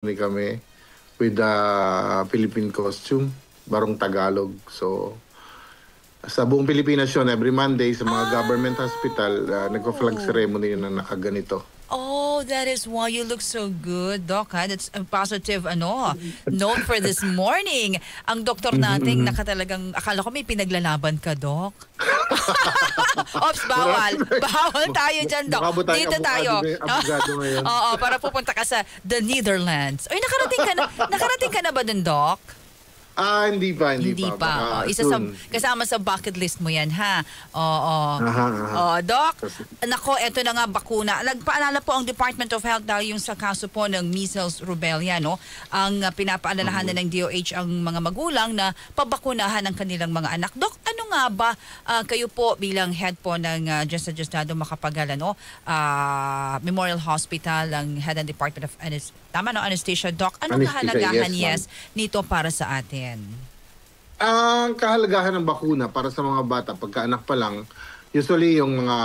kami with the Philippine costume, Barong Tagalog. So, sa buong Pilipinas yun, every Monday sa mga government hospital, nagpa-flag ceremony na nakaganito. Oh, that is why you look so good, Doc. Ha? That's a positive note for this morning. Ang doktor nating nakatalagang, akala ko may pinaglalaban ka, Doc. Ops, bawal. Bawal tayo dyan, Doc. Dito tayo. Oo, para pupunta ka sa the Netherlands. Oy, nakarating ka na ba dun, Doc? Hindi pa. Isa sa kasama sa bucket list mo yan, ha? Oo. Doc, nako, eto na nga bakuna. Nagpaalala po ang Department of Health dahil yung sa kaso po ng measles, rubella, no? Ang pinapaalalahanan ng DOH ang mga magulang na pabakunahan ang kanilang mga anak. Doc, ano nga ba kayo po bilang head po ng Diyos sa Diosdado Makapagala, no? Memorial Hospital, ang head ng Department of Anesthesia, Doc. Anong kahalagahan, yes, nito para sa atin? Ang kahalagahan ng bakuna para sa mga bata pagkaanak pa lang, usually yung mga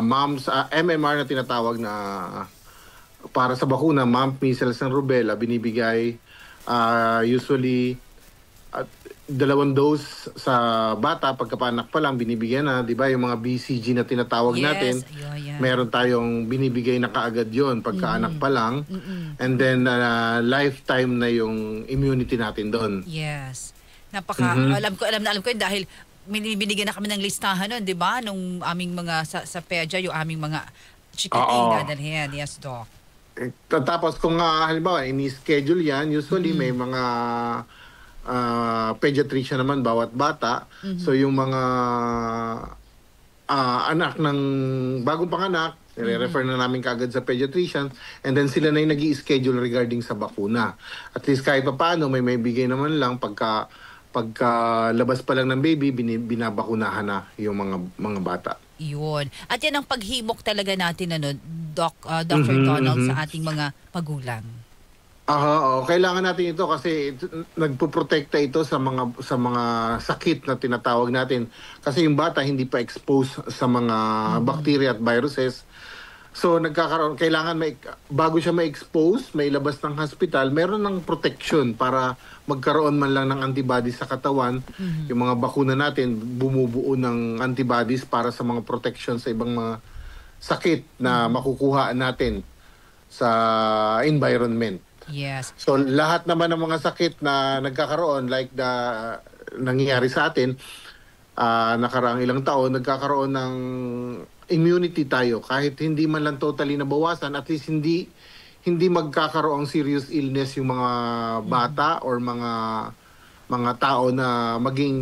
moms, MMR na tinatawag na para sa bakuna, mumps, measles, and rubella, binibigay usually 2 dose sa bata pagkapaanak pa lang, binibigyan na, di ba, yung mga BCG na tinatawag natin. Meron tayong binibigay na kaagad yon pagkaanak pa lang. And then lifetime na yung immunity natin doon. Yes. Alam ko yun dahil binibigyan na kami ng listahan nun, di ba? Nung aming mga sa PEDYA, yung aming mga chikiting dadalhin. Yes, Doc. Tapos kung halimbawa, ini-schedule yan, usually may mga pediatrician naman bawat bata. So yung mga anak ng bagong panganak, refer na namin kaagad sa pediatrician, and then sila na yung nag-i-schedule regarding sa bakuna. At least kahit pa paano, may bigay naman lang pagka labas pa lang ng baby, binabakunahan na yung mga bata. Yun. At yan ang paghimok talaga natin, Dr. Donald, sa ating mga magulang. Kailangan natin ito kasi nagpoprotekta ito sa mga sakit na tinatawag natin. Kasi yung bata hindi pa exposed sa mga bacteria at viruses. So kailangan bago siya ma-expose, may labas ng hospital, meron ng protection para magkaroon man lang ng antibodies sa katawan. Yung mga bakuna natin bumubuo ng antibodies para sa mga protection sa ibang mga sakit na makukuha natin sa environment. Yes. So lahat naman ng mga sakit na nagkakaroon like nangyayari sa atin nakaraang ilang taon, nagkakaroon ng immunity tayo kahit hindi man lang totally nabawasan, at least hindi magkakaroon serious illness yung mga bata or mga tao na maging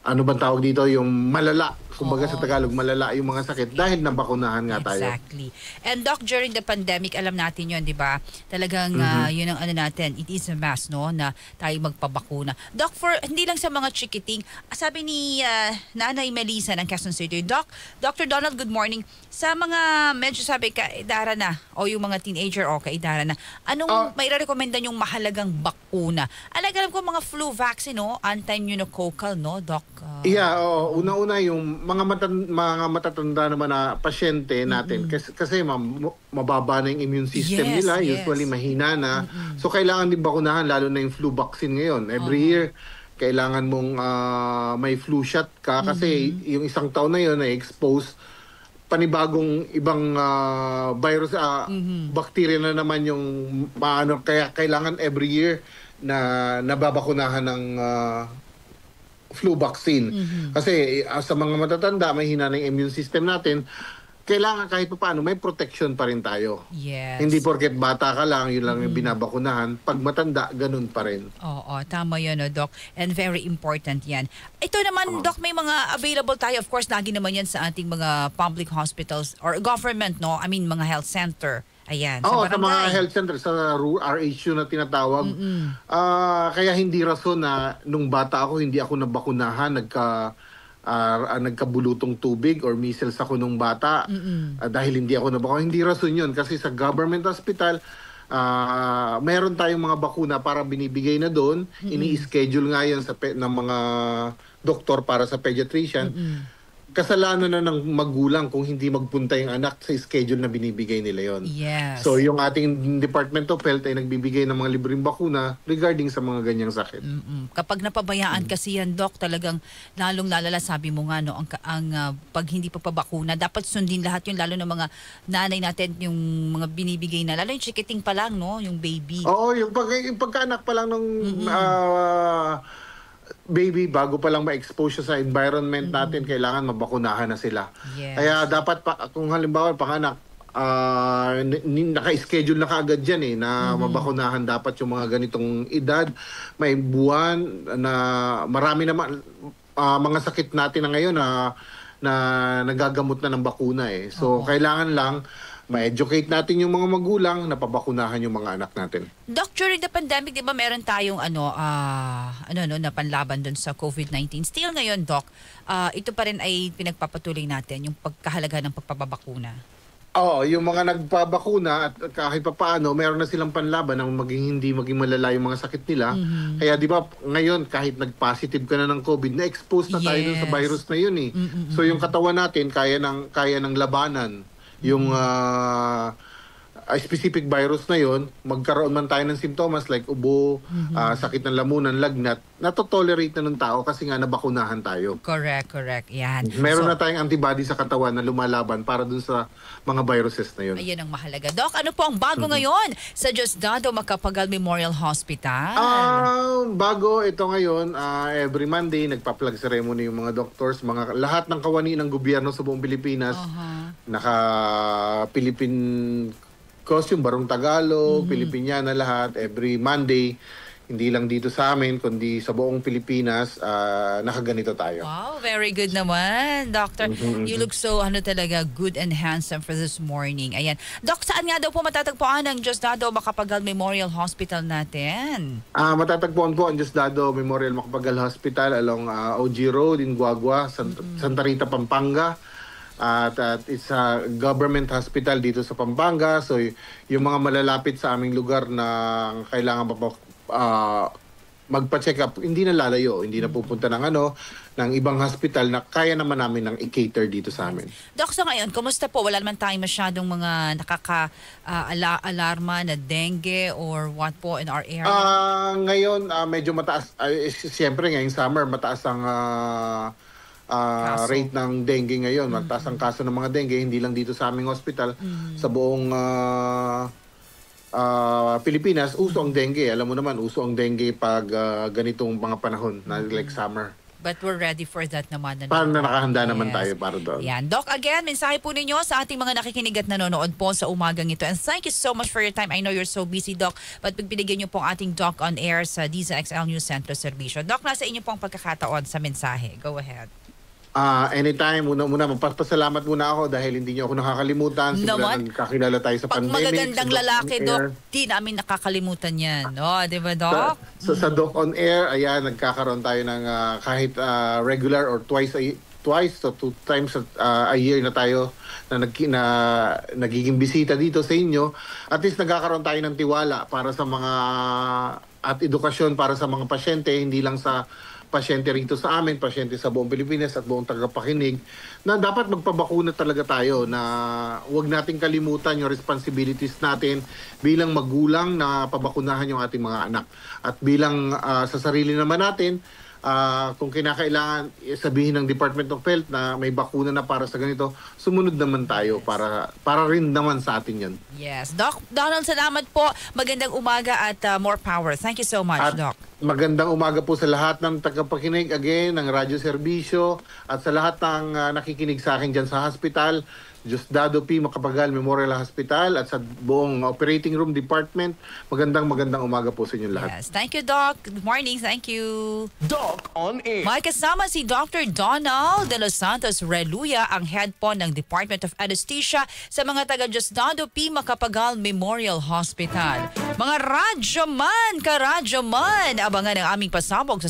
ano bang tawag dito, yung malala. Kumbaga sa Tagalog, malala yung mga sakit dahil nabakunahan nga tayo. Exactly. And Doc, during the pandemic, alam natin yun, di ba? Talagang yun ang natin, it is a must, no, na tayo magpabakuna. Doc, hindi lang sa mga chikiting, sabi ni Nanay Melissa ng Quezon City, Dr. Donald, good morning. Sa mga medyo sabi kaedara na, o yung mga teenager, kaedara na, anong may rekomenda yung mahalagang bakuna? Alam ko mga flu vaccine, no? Anti-pneumococcal, no, Doc? Una-una yung mga matatanda naman na pasyente natin kasi mababa na yung immune system nila, usually mahina na. So kailangan din bakunahan, lalo na yung flu vaccine ngayon. Every year kailangan mong may flu shot ka kasi yung isang taon na yun na expose panibagong ibang virus, bacteria na naman yung kaya kailangan every year na nababakunahan ng flu vaccine. Kasi sa mga matatanda, may hina ng immune system natin, kailangan kahit pa paano, may protection pa rin tayo. Yes. Hindi porket bata ka lang, yun lang yung binabakunahan. Pag matanda, ganun pa rin. Oo, tama yun, Doc. And very important yan. Ito naman, Doc, may mga available tayo. Of course, lagi naman yan sa ating mga public hospitals or government, no? I mean, mga health center. Ayan, sa mga health center, sa RHU na tinatawag. Kaya hindi rason na nung bata ako, hindi ako nabakunahan, nagkabulutong tubig or measles ako nung bata dahil hindi ako nabakunahan. Hindi rason yun kasi sa government hospital, meron tayong mga bakuna para binibigay na doon. Ini-schedule nga yan ng mga doktor para sa pediatrician. kasalanan na ng magulang kung hindi magpunta yung anak sa schedule na binibigay nila yon. Yes. So yung ating Department of Health ay nagbibigay ng mga libreng bakuna regarding sa mga ganyang sakit. Kapag napabayaan kasi yan, Doc, talagang lalong lalala, sabi mo nga, no, pag hindi pa pabakuna, dapat sundin lahat yung lalo ng mga nanay natin, yung mga binibigay na, lalo yung chikiting pa lang, no, yung baby. Oo, yung pagkaanak pa lang ng baby, bago pa lang ma-expose siya sa environment natin, kailangan mabakunahan na sila. Yes. Kaya dapat, kung halimbawa panganak, naka-schedule na kaagad yan na mabakunahan dapat yung mga ganitong edad. May buwan na marami naman, mga sakit natin na ngayon na nagagamot na ng bakuna So, kailangan lang ma-educate natin yung mga magulang na pabakunahan yung mga anak natin. Doc, during the pandemic, di ba meron tayong na panlaban dun sa COVID-19? Still ngayon, Doc, ito pa rin ay pinagpapatuloy natin, yung pagkahalaga ng pagpapabakuna. Oo, yung mga nagpabakuna at kahit pa paano, meron na silang panlaban ng hindi maging malala yung mga sakit nila. Kaya di ba ngayon, kahit nag-positive ka na ng COVID, na-expose na tayo dun sa virus na yun So yung katawan natin, kaya ng labanan yung specific virus na yon, magkaroon man tayo ng simptomas like ubo, sakit ng lamunan, lagnat, natotolerate na ng tao kasi nga nabakunahan tayo. Correct. Yan. Meron na tayong antibody sa katawan na lumalaban para dun sa mga viruses na yun. Ayan ang mahalaga. Doc, ano po ang bago ngayon sa Diosdado Macapagal Memorial Hospital? Bago ito ngayon, every Monday, nagpa-plug ceremony yung mga doctors, lahat ng kawani ng gobyerno sa buong Pilipinas, naka-Philippine costume, Barong Tagalog, Pilipiniana lahat, every Monday, hindi lang dito sa amin, kundi sa buong Pilipinas, nakaganito tayo. Wow, very good naman, Doctor. You look so, talaga, good and handsome for this morning. Ayan. Doc, saan nga daw po matatagpuan ang Diosdado Macapagal Memorial Hospital natin? Matatagpuan po ang Diosdado Memorial Macapagal Hospital along OG Road in Guagua, Santa Rita, Pampanga. At it's a government hospital dito sa Pampanga. So yung mga malalapit sa aming lugar na kailangan magpa-check up, hindi na lalayo, hindi na pupunta ng ibang hospital na kaya naman namin ng i-cater dito sa amin. Doc, so ngayon, kumusta po? Wala naman tayong masyadong mga nakaka-alarma na dengue or what po in our area? Ngayon, medyo mataas. Siyempre, ngayong summer, mataas ang rate ng dengue ngayon. Mataas ang kaso ng mga dengue, hindi lang dito sa aming hospital, sa buong Pilipinas, uso ang dengue. Alam mo naman, uso ang dengue pag ganitong mga panahon, na like summer. But we're ready for that naman. Para na nakahanda naman tayo para doon. Yan. Doc, again, mensahe po ninyo sa ating mga nakikinig at nanonood po sa umagang ito. And thank you so much for your time. I know you're so busy, Doc. But pagpinigyan niyo po ang ating Doc on Air sa DZXL News Centro Servicio. Doc, nasa inyo po ang pagkakataon sa mensahe. Go ahead. Anytime, muna magpapasalamat muna ako dahil hindi niyo ako nakakalimutan. Simula nagkakilala tayo sa pandemic. Pag magagandang lalaki, Doc, di namin nakakalimutan yan. No? Di ba, Doc? Sa Doc on Air, ayan, nagkakaroon tayo ng kahit regular or twice to 2 times a year na tayo na nagiging bisita dito sa inyo. At least nagkakaroon tayo ng tiwala para sa mga at edukasyon para sa mga pasyente, hindi lang sa pasyente rito sa amin, pasyente sa buong Pilipinas at buong tagapakinig, na dapat magpabakuna talaga tayo, na huwag nating kalimutan yung responsibilities natin bilang magulang na pabakunahan yung ating mga anak. At bilang sa sarili naman natin, kung kinakailangan sabihin ng Department of Health na may bakuna na para sa ganito, sumunod naman tayo para rin naman sa atin yan. Yes. Doc Donald, salamat po. Magandang umaga at more power. Thank you so much, at Doc. Magandang umaga po sa lahat ng tagapakinig again, ng radyo serbisyo, at sa lahat ng nakikinig sa akin dyan sa hospital, Diosdado P. Macapagal Memorial Hospital, at sa buong operating room department. Magandang umaga po sa inyo lahat. Yes. Thank you, Doc. Good morning. Thank you. Doc on Air. May kasama si Dr. Donald de los Santos Reluya, ang head po ng Department of Anesthesia sa mga taga Diosdado P. Macapagal Memorial Hospital. Mga radyo man, karadyo man, abangan ang aming pasabog sa